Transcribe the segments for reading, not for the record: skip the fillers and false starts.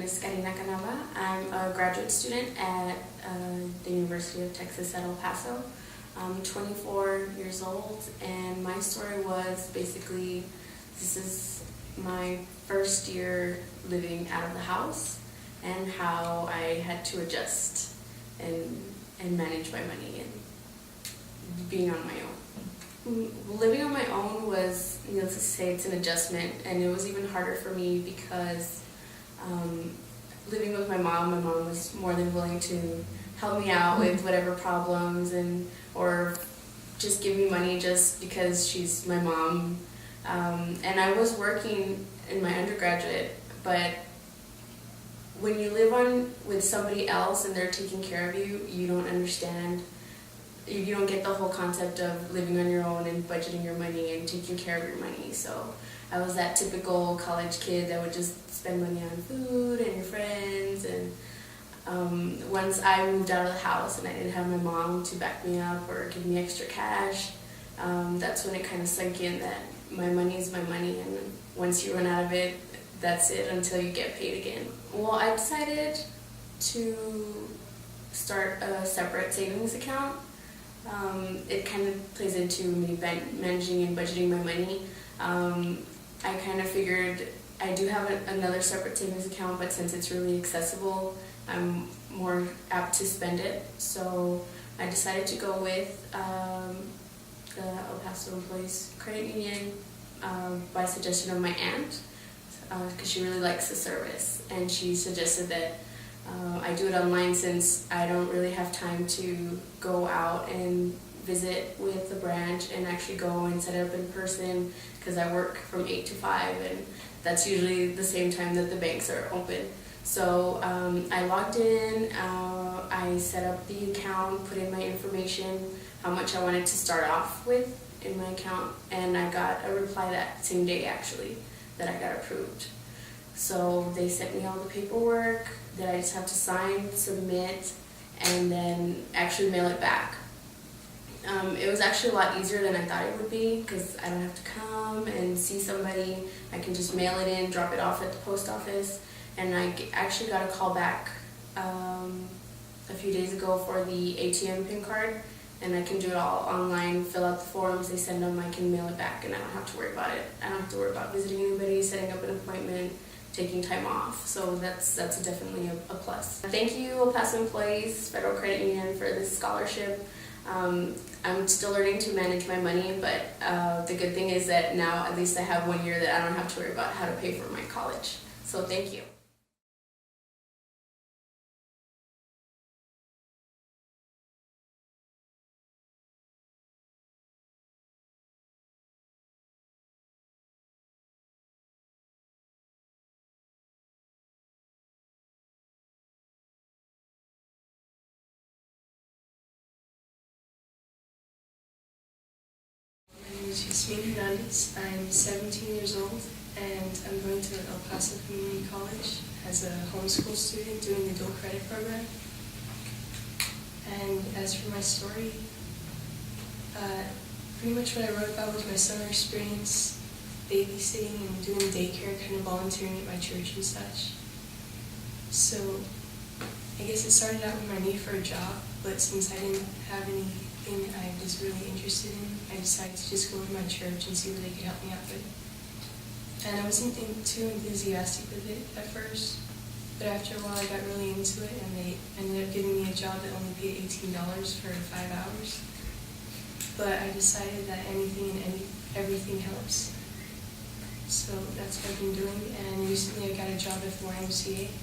is Karina Canava. I'm a graduate student at the University of Texas at El Paso. I'm 24 years old, and my story was basically, this is my first year living out of the house and how I had to adjust and manage my money and being on my own. Living on my own was, needless to say, it's an adjustment, and it was even harder for me because living with my mom was more than willing to help me out with whatever problems or just give me money just because she's my mom. And I was working in my undergraduate, but when you live with somebody else and they're taking care of you, you don't understand. You don't get the whole concept of living on your own and budgeting your money and taking care of your money. So I was that typical college kid that would just spend money on food and your friends. And once I moved out of the house and I didn't have my mom to back me up or give me extra cash, that's when it kind of sunk in that my money is my money, and once you run out of it, that's it until you get paid again. Well, I decided to start a separate savings account. It kind of plays into me managing and budgeting my money. I kind of figured I do have another separate savings account, but since it's really accessible, I'm more apt to spend it. So I decided to go with the El Paso Employees Credit Union by suggestion of my aunt, because she really likes the service, and she suggested that I do it online since I don't really have time to go out and visit with the branch and actually go and set it up in person, because I work from 8 to 5, and that's usually the same time that the banks are open. So I logged in, I set up the account, put in my information, how much I wanted to start off with in my account, and I got a reply that same day actually that I got approved. So they sent me all the paperwork that I just have to sign, submit, and then actually mail it back. It was actually a lot easier than I thought it would be, because I don't have to come and see somebody. I can just mail it in, drop it off at the post office, and I actually got a call back a few days ago for the ATM PIN card, and I can do it all online, fill out the forms, they send them, I can mail it back, and I don't have to worry about it. I don't have to worry about visiting anybody, setting up an appointment, taking time off. So that's definitely a plus. Thank you, El Paso Employees Federal Credit Union, for this scholarship. I'm still learning to manage my money, but the good thing is that now at least I have 1 year that I don't have to worry about how to pay for my college. So thank you. Jasmine Hernandez. I'm 17 years old, and I'm going to El Paso Community College as a homeschool student doing the dual credit program. And as for my story, pretty much what I wrote about was my summer experience babysitting and doing daycare, kind of volunteering at my church and such. So I guess it started out with my need for a job, but since I didn't have anything I was really interested in, I decided to just go to my church and see what they could help me out with. And I wasn't too enthusiastic with it at first, but after a while I got really into it, and they ended up giving me a job that only paid $18 for 5 hours. But I decided that anything and everything helps. So that's what I've been doing, and recently I got a job at the YMCA,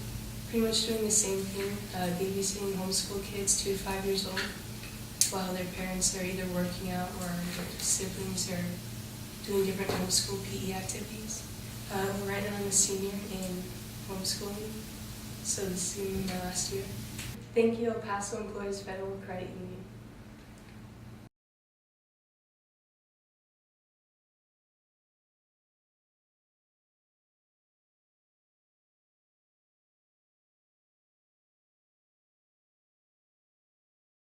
pretty much doing the same thing, babysitting homeschool kids 2 to 5 years old, while their parents are either working out or their siblings are doing different homeschool PE activities. Right now I'm a senior in homeschooling, so this is going to be my last year. Thank you, El Paso Employees Federal Credit Union.